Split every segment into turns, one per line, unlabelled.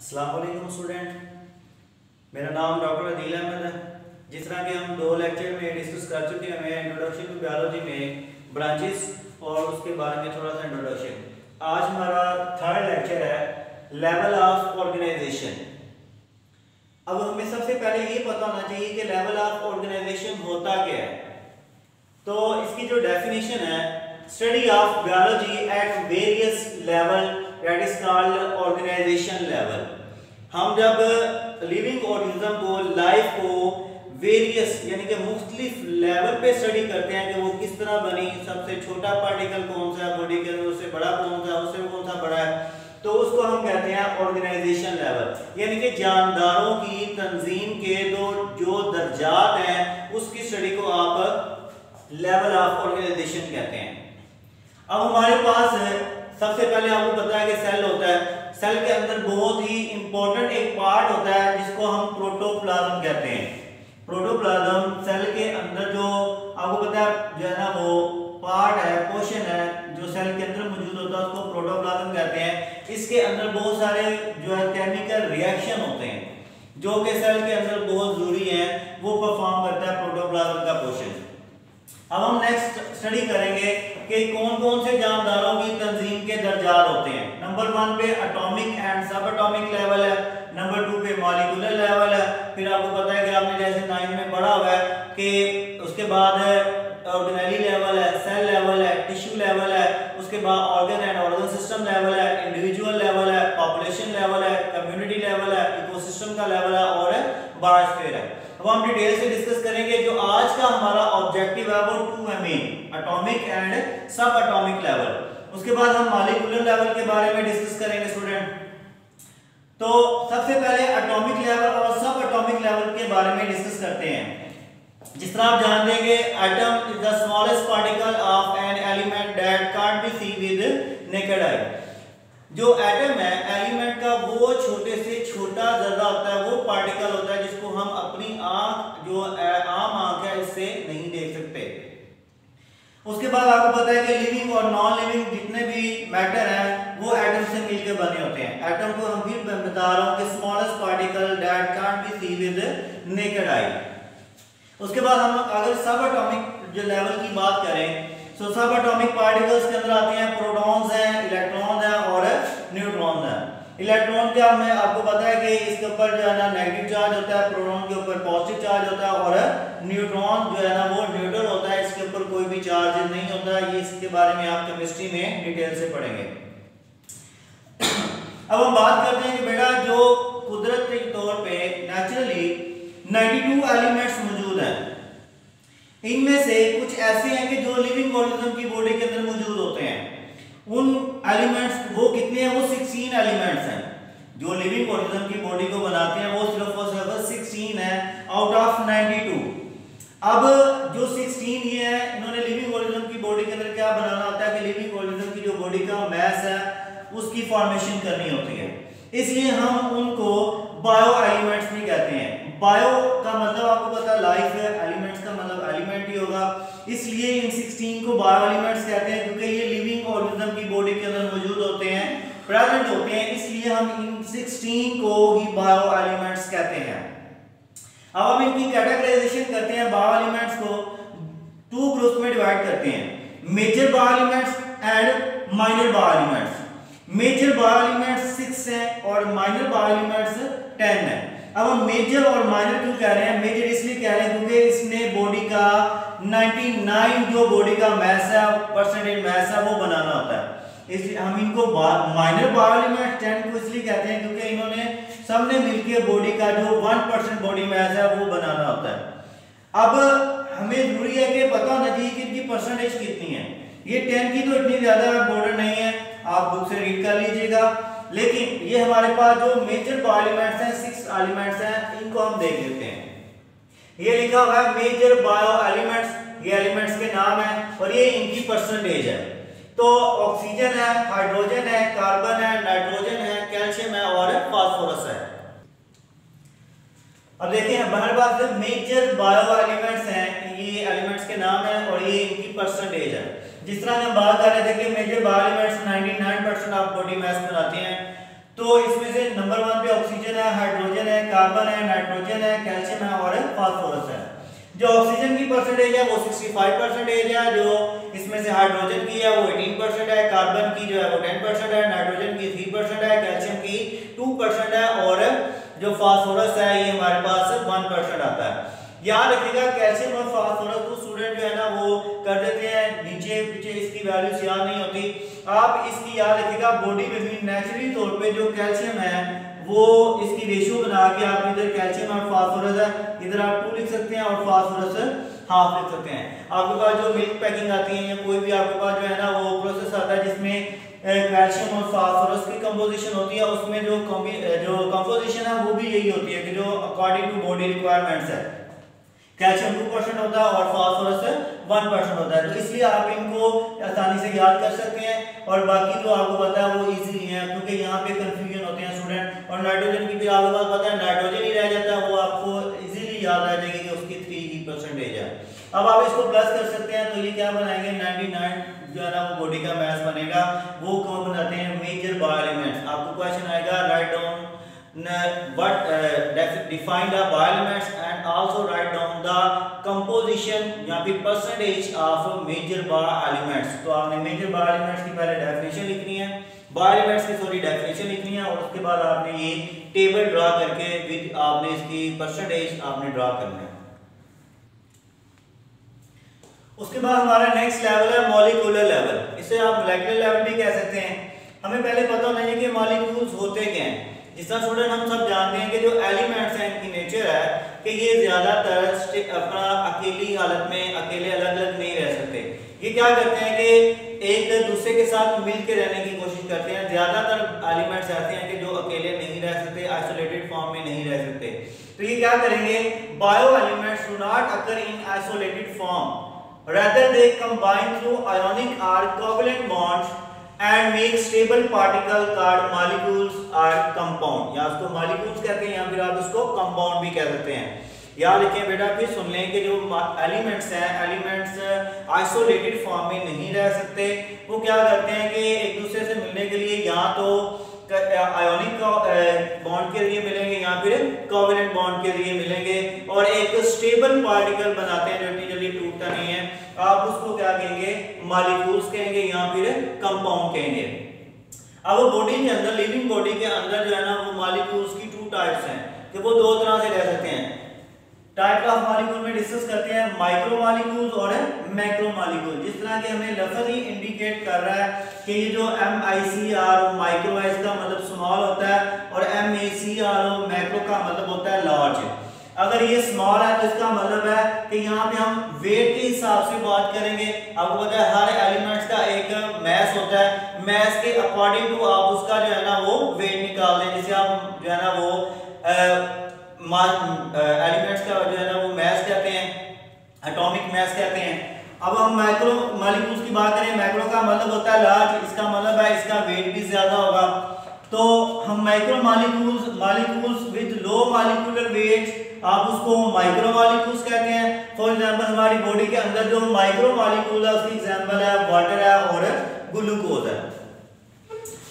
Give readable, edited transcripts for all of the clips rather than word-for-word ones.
अस्सलाम वालेकुम स्टूडेंट, मेरा नाम डॉक्टर अदील अहमद है। जिस तरह के हम 2 लेक्चर में डिस्कस कर चुके हैं इंट्रोडक्शन टू बायोलॉजी में ब्रांचेस और उसके बारे में थोड़ा सा इंट्रोडक्शन। आज हमारा 3rd लेक्चर है लेवल ऑफ ऑर्गेनाइजेशन। अब हमें सबसे पहले ये पता होना चाहिए कि लेवल ऑफ ऑर्गेनाइजेशन होता क्या है। तो इसकी जो डेफिनेशन है, study of biology at various level that is called organisation level. हम जब लिविंग ऑर्गेनिज्म को, लाइफ को वेरियस यानी कि मुख्तलिफ लेवल पे स्टडी करते हैं कि वो किस तरह बनी, सबसे छोटा पार्टिकल कौन सा है बॉडी के अंदर, उससे बड़ा कौन सा है, उससे कौन सा बड़ा है, तो उसको हम कहते हैं ऑर्गेनाइजेशन लेवल। यानी कि जानदारों की तंजीम के जो दर्जात हैं उसकी स्टडी को आप लेवल ऑफ ऑर्गेनाइजेशन कहते हैं। अब हमारे पास सबसे पहले आपको पता है कि सेल होता है। सेल के अंदर बहुत ही इंपॉर्टेंट एक पार्ट होता है जिसको हम प्रोटोप्लाज्म कहते हैं। प्रोटोप्लाज्म सेल के अंदर जो आपको पता है जो है ना वो पार्ट है, पोर्शन है जो सेल के अंदर मौजूद होता है उसको प्रोटोप्लाज्म कहते हैं। इसके अंदर बहुत सारे जो है केमिकल रिएक्शन होते हैं जो कि सेल के अंदर बहुत जरूरी है, वो परफॉर्म करता है प्रोटोप्लाज्म का पोर्शन। अब हम नेक्स्ट स्टडी करेंगे कि कौन कौन से जानदारों की तंजीम के दर्जात होते हैं। नंबर 1 पे एटॉमिक एंड सब एटॉमिक लेवल है, नंबर 2 पे मॉलिक्यूलर लेवल है। फिर आपको पता है कि आपने जैसे 9 में पढ़ा हुआ है कि उसके बाद ऑर्गेनेली लेवल है, सेल लेवल है, टिश्यू लेवल है, उसके बाद organ and organ system level है, इंडिविजुअल लेवल है, पॉपुलेशन लेवल है, कम्युनिटी लेवल है, इकोसिस्टम का लेवल है और बायोस्फीयर है। अब हम डिटेल से डिस्कस करेंगे। जो आज का हमारा ऑब्जेक्टिव है वो 2 एटॉमिक एंड सब एटॉमिक लेवल। उसके बाद हम मॉलिक्यूलर लेवल के बारे में डिस्कस करेंगे स्टूडेंट। तो सबसे पहले एटॉमिक लेवल और सब एटॉमिक लेवल के बारे में डिस्कस करते हैं। जिस तरह आप जान देंगे, atom is the smallest particle of an element that can't be see with naked eye. जो एटम है एलिमेंट का, वो छोटे से छोटा जर्रा होता है, वो पार्टिकल होता है जिसको हम अपनी आंख जो आम आंख है इससे नहीं देख सकते। उसके बाद आपको पता है कि लिविंग और नॉन लिविंग जितने भी मैटर हैं वो एटम से मिलकर बने होते हैं। एटम को हम फिर बता रहा हूं कि smallest particle that can't be see with naked eye. उसके बाद हम अगर सब एटॉमिक जो लेवल की बात करें तो सब एटॉमिक पार्टिकल्स के अंदर आते हैं प्रोटॉन्स हैं, इलेक्ट्रॉन्स हैं और न्यूट्रॉन्स हैं। इलेक्ट्रॉन का हमें आपको पता है कि इसके ऊपर जो है ना नेगेटिव चार्ज होता है, प्रोटॉन के ऊपर पॉजिटिव चार्ज होता है और न्यूट्रॉन जो है ना वो न्यूट्रल होता है, इसके ऊपर कोई भी चार्ज नहीं होता। ये इसके बारे में आप केमिस्ट्री में डिटेल से पढ़ेंगे। अब हम बात करते हैं कि बेटा जो कुदरती तौर पे नेचुरली 92 एलिमेंट्स मौजूद हैं, इनमें से कुछ ऐसे हैं कि जो लिविंग ऑर्गेनिज्म की बॉडी के अंदर मौजूद होते हैं। उन एलिमेंट्स वो कितने हैं? वो 16 एलिमेंट्स हैं जो लिविंग ऑर्गेनिज्म की बॉडी को बनाते हैं। वो सिर्फ और सिर्फ 16 है आउट ऑफ 92। अब जो 16 ये है, इन्होंने लिविंग ऑर्गेनिज्म की बॉडी के अंदर क्या बनाना होता है कि लिविंग ऑर्गेनिज्म की जो बॉडी का मैस है उसकी फॉर्मेशन करनी होती है। इसलिए हम उनको बायो एलिमेंट्स भी कहते हैं। बायो का मतलब आपको पता है लाइफ है, एलिमेंट्स का मतलब एलिमेंट ही होगा, इसलिए इन 16 को बायो एलिमेंट्स कहते हैं क्योंकि ये लिविंग ऑर्गेनिज्म की बॉडी के अंदर मौजूद होते हैं, प्रेजेंट होते हैं, इसलिए हम इन 16 को ही बायो एलिमेंट्स कहते हैं। अब हम इनकी कैटेगराइजेशन करते हैं। बायो एलिमेंट्स को 2 ग्रुप्स में डिवाइड करते हैं, major bio elements and minor bio elements. Major bio elements 6 हैं और माइनर बायो एलिमेंट्स 10 हैं। अब हम मेजर और माइनर क्यों कह रहे हैं? मेजर इसलिए कह रहे हैं क्योंकि इसने बॉडी का 99 जो बॉडी का मैस है, परसेंटेज मैस है, वो बनाना होता है। इसलिए हम इनको माइनर बायो एलिमेंट्स 10 को इसलिए कहते हैं क्योंकि इन्होंने सबने मिलकर बॉडी का जो 1% बॉडी मैस है वो बनाना होता है। अब हमें जरूरी है कि पता होना चाहिए कि इनकी परसेंटेज कितनी है। ये 10 की तो इतनी ज्यादा बॉर्डर नहीं है, आप बुक से रीड कर लीजिएगा, लेकिन ये हमारे पास जो मेजर बायो एलिमेंट्स हैं 6 एलिमेंट्स हैं, इनको हम देख लेते हैं। ये लिखा हुआ है मेजर बायो एलिमेंट्स, ये एलिमेंट्स के नाम है और ये इनकी परसेंटेज है। तो ऑक्सीजन है, हाइड्रोजन है, कार्बन है, नाइट्रोजन है, कैल्शियम है और फास्फोरस है। अब देखिए हमारे पास मेजर बायो एलिमेंट्स हैं, ये एलिमेंट्स के नाम है और ये इनकी परसेंटेज है। जिस तरह हम बात कर रहे थे कि major bio elements 99% of body mass बनाते हैं, तो इसमें से नंबर 1 पे ऑक्सीजन है, हाइड्रोजन है, कार्बन है, नाइट्रोजन है, कैल्शियम है और फास्फोरस है। जो ऑक्सीजन की परसेंटेज है वो 65% है, जो इसमें से हाइड्रोजन की है वो 18% है, कार्बन की जो है वो 10% है, नाइट्रोजन की 3% है, कैल्शियम की 2% है और जो फास्फोरस है ये हमारे पास 1% आता है। याद रखिएगा कैल्शियम और फास्फोरस को स्टूडेंट जो है ना वो कर देते हैं नीचे पीछे, इसकी वैल्यूज याद नहीं होती। आप इसकी याद रखिएगा बॉडी में भी नेचुरली तौर पे जो कैल्शियम है वो इसकी रेशियो बना के आप इधर कैल्शियम और फास्फोरस है इधर आप 2 लिख सकते हैं और फास्फोरस हाफ लिख सकते हैं। आपके पास जो मिल्क पैकिंग आती है या कोई भी आपके पास जो है ना वो प्रोसेस आता है जिसमें कैल्शियम और फास्फोरस की कंपोजिशन होती है, उसमें जो कंपोजिशन है वो भी यही होती है कि जो अकॉर्डिंग टू बॉडी रिक्वायरमेंट्स है, कैल्शियम 2% होता है और फास्फोरस 1% होता है। तो इसलिए आप इनको आसानी से याद कर सकते हैं और बाकी तो आपको पता है वो इजीली है क्योंकि यहाँ पे कंफ्यूजन होते हैं स्टूडेंट। और नाइट्रोजन की भी आपको बात पता है, नाइट्रोजन ही रह जाता है, वो आपको इजीली याद आ जाएगी कि उसकी 3% है। अब आप इसको प्लस कर सकते हैं तो ये क्या बनाएंगे 99 जो है ना वो बॉडी का मास बनेगा। वो कौन बनाते हैं मेजर बायो एलिमेंट्स। आपको क्वेश्चन आएगा write down what define the bioelements and also write down the composition या फिर percentage of major bioelements। तो आपने major bioelements की पहले डेफिनेशन लिखनी है, bioelements की सॉरी डेफिनेशन लिखनी है और उसके बाद आपने ये टेबल ड्रा करके विद आपने इसकी परसेंटेज आपने ड्रा करना है। उसके बाद हमारा नेक्स्ट लेवल है मॉलिक्यूलर लेवल, इसे आप मोलेकुलर लेवल भी कह सकते हैं। हमें पहले पता होना चाहिए कि मॉलिक्यूल्स होते क्या हैं। जिस तरह स्टूडेंट हम सब जानते हैं कि जो एलिमेंट्स हैं इनकी नेचर है कि ये ज्यादातर अपना अकेली हालत में अकेले अलग अलग नहीं रह सकते। ये क्या करते हैं कि एक दूसरे के साथ मिल के रहने की कोशिश करते हैं। ज्यादातर एलिमेंट्स ऐसे हैं कि जो अकेले नहीं रह सकते, आइसोलेटेड फॉर्म में नहीं रह सकते। तो ये क्या करेंगे, bio elements do not occur in isolated form, rather they combine through ionic or covalent bonds and make stable particle called molecules or compound। या उसको molecules कहते हैं या फिर आप उसको compound भी कह सकते हैं। याद रखें बेटा, फिर सुन लें कि जो एलिमेंट्स हैं, एलिमेंट्स आइसोलेटेड फॉर्म में नहीं रह सकते। वो क्या करते हैं कि एक दूसरे से मिलने के लिए या तो आयोनिक बॉन्ड के जरिए मिलेंगे या फिर कोवेलेंट बॉन्ड के जरिए मिलेंगे और एक स्टेबल पार्टिकल बनाते हैं जो इतनी जल्दी टूटता नहीं है। आप उसको क्या कहेंगे, मॉलिक्यूल्स कहेंगे या फिर कंपाउंड कहेंगे। अब बॉडी के अंदर, लिविंग बॉडी के अंदर जो है ना वो मॉलिक्यूल्स की 2 टाइप्स हैं कि वो 2 तरह से रह सकते हैं। टाइप ऑफ मॉलिक्यूल में डिस्कस करते हैं माइक्रो मॉलिक्यूल्स और मैक्रो मॉलिक्यूल। जिस तरह के हमें लफ्ज ही इंडिकेट कर रहा है कि ये जो MICR माइक्रो है इसका मतलब स्मॉल होता है और MACR मैक्रो का मतलब होता है लार्ज। अगर ये स्मॉल है तो इसका मतलब है कि यहाँ पे हम वेट के हिसाब से बात करेंगे। आपको पता है हर एलिमेंट्स का एक मैस होता है, मैस के अकॉर्डिंग टू आप उसका जो है ना वो वेट निकाल दें। जैसे आप जो है ना वो एलिमेंट्स का जो है ना वो मैस कहते हैं, एटॉमिक मैस कहते हैं। अब हम माइक्रो मॉलिक्यूल्स की बात करें, माइक्रो का मतलब होता है लार्ज, इसका मतलब है इसका वेट भी ज्यादा होगा। तो हम micro molecules with low molecular weight आप उसको माइक्रो मॉलिक्यूल्स कहते हैं। फॉर एग्जांपल हमारी बॉडी के अंदर जो माइक्रो मॉलिक्यूल है उसकी एग्जांपल है वाटर है और ग्लूकोज है।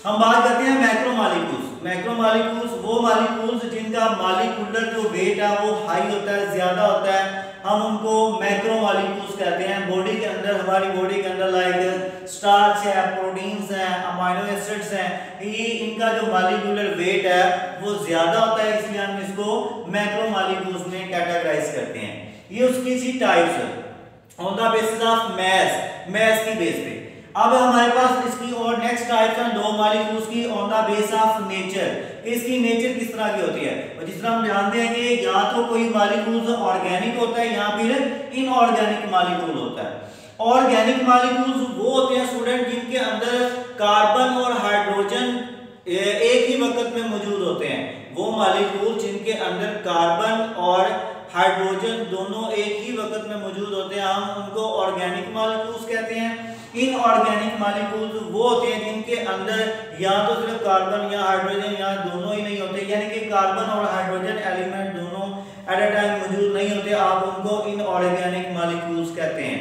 हम बात करते हैं मैक्रो मॉलिक्यूल्स। मैक्रो मॉलिक्यूल्स वो मॉलिक्यूल्स जिनका मॉलिक्यूलर जो वेट है वो हाई होता है, ज्यादा होता है, हम उनको मैक्रो मॉलिक्यूल्स कहते हैं। बॉडी के अंदर, हमारी बॉडी के अंदर लाइक स्टार्च है, प्रोटीन्स हैं, अमीनो एसिड्स हैं, ये इनका जो मॉलिक्यूलर वेट है वो ज्यादा होता है, इसलिए हम इसको मैक्रो मॉलिक्यूल्स में कैटेगराइज करते हैं। ये उसकी सी types on the basis of मैस की बेस पे। अब हमारे पास इसकी और नेक्स्ट टाइप्स हैं 2 मॉलिक्यूल्स की on the base of nature. इसकी नेचर किस तरह की होती है, और जिस तरह हम जानते हैं कि या तो कोई मॉलिक्यूल ऑर्गेनिक होता है या फिर इनऑर्गेनिक मॉलिक्यूल होता है। ऑर्गेनिक मॉलिक्यूल्स वो होते हैं स्टूडेंट जिनके अंदर कार्बन और हाइड्रोजन एक ही वक्त में मौजूद होते हैं। वो मॉलिक्यूल जिनके अंदर कार्बन और हाइड्रोजन दोनों एक ही वक्त में मौजूद होते हैं, हम उनको ऑर्गेनिक मॉलिक्यूल्स कहते हैं। इनऑर्गेनिक मॉलिक्यूल्स वो होते हैं जिनके अंदर या तो सिर्फ कार्बन या हाइड्रोजन या दोनों ही नहीं होते, यानी कि कार्बन और हाइड्रोजन एलिमेंट दोनों एट अ टाइम मौजूद नहीं होते, आप उनको इनऑर्गेनिक मॉलिक्यूल्स कहते हैं।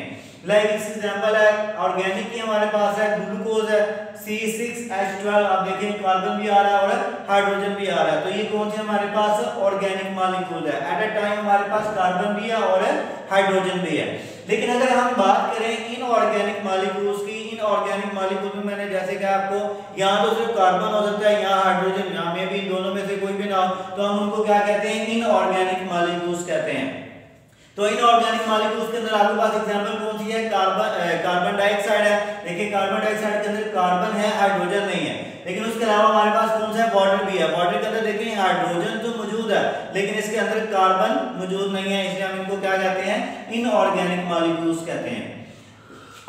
लाइक इस एग्जांपल है ऑर्गेनिक की हमारे पास है ग्लूकोज है, C6 6H12, आप देखें कार्बन भी आ रहा है और हाइड्रोजन भी आ रहा है। तो ये कौन से हमारे पास ऑर्गेनिक मॉलिक्यूल है। एट अ टाइम हमारे पास कार्बन भी है और हाइड्रोजन भी है। लेकिन अगर हम बात करें इनऑर्गेनिक मॉलिक्यूल्स की, इनऑर्गेनिक मॉलिक्यूल में मैंने जैसे कि आपको यहाँ तो सिर्फ कार्बन हो सकता है, यहाँ हाइड्रोजन, यहाँ में भी दोनों में से कोई भी ना हो, तो हम उनको क्या कहते हैं, इनऑर्गेनिक मॉलिक्यूल्स कहते हैं। तो इनऑर्गेनिक मॉलिक्यूल्स के अंदर आपके पास एग्जांपल कौन सी है, कार्बन डाइऑक्साइड है। देखिए कार्बन डाइऑक्साइड के अंदर कार्बन है, हाइड्रोजन नहीं है। लेकिन उसके अलावा हमारे पास कौन सा है, वाटर भी है। वाटर के अंदर देखिए हाइड्रोजन तो मौजूद है लेकिन इसके अंदर कार्बन मौजूद नहीं है, इसलिए हम इनको क्या कहते हैं, इनऑर्गेनिक मॉलिक्यूल्स कहते हैं।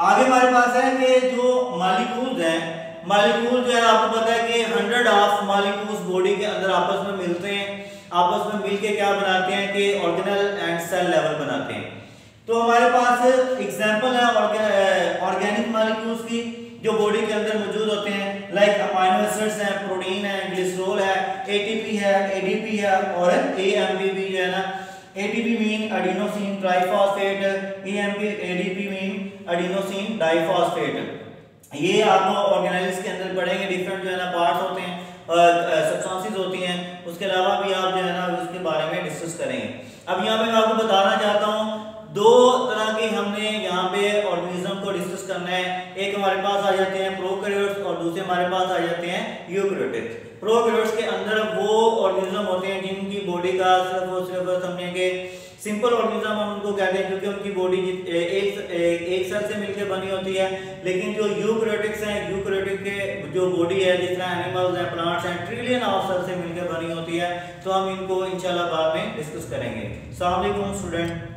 आगे हमारे पास है कि जो मॉलिक्यूल्स हैं, मॉलिक्यूल जो है आपको पता है कि 100 ऑफ मॉलिक्यूल्स बॉडी के अंदर आपस में मिलते हैं, आपस में मिलके क्या बनाते हैं कि ऑर्गेनल एंड सेल लेवल बनाते हैं। तो हमारे पास एग्जांपल है ऑर्गेनिक मॉलिक्यूल्स की जो बॉडी के अंदर मौजूद होते हैं, लाइक अमीनो एसिड्स हैं, प्रोटीन है, ग्लिसरॉल है, एटीपी है, एडीपी है और एएमपी भी जो है ना, ATP mean adenosine triphosphate, ADP mean adenosine diphosphate. ये आप ऑर्गेनेल्स के अंदर पढ़ेंगे, डिफरेंट जो है ना पार्ट्स होते हैं, सब्सटेंसेस होती हैं, उसके अलावा भी आप जो है ना उसके बारे में डिस्कस करेंगे। अब यहाँ पे मैं आपको बताना चाहता हूँ दो तरह के हमने यहाँ पे ऑर्गेनिज्म को डिस्कस करना है। एक हमारे पास आ जाते हैं प्रोकैरियोट्स और दूसरे हमारे पास आ जाते हैं यूकैरियोट्स। प्रोकैरियोट्स के अंदर वो ऑर्गेनिज्म होते हैं जिनकी बॉडी का सिर्फ समझें कि सिंपल ऑर्गेनिज्म हम उनको कहते हैं क्योंकि उनकी बॉडी एक सेल से मिलकर बनी होती है। लेकिन जो यूकैरियोटिक्स हैं, यूकैरियोटिक के जो बॉडी है, जिस तरह एनिमल्स हैं, प्लांट्स हैं, ट्रिलियन ऑफ सेल से मिलकर बनी होती है। तो हम इनको इंशाल्लाह बाद में डिस्कस करेंगे। अस्सलाम वालेकुम स्टूडेंट।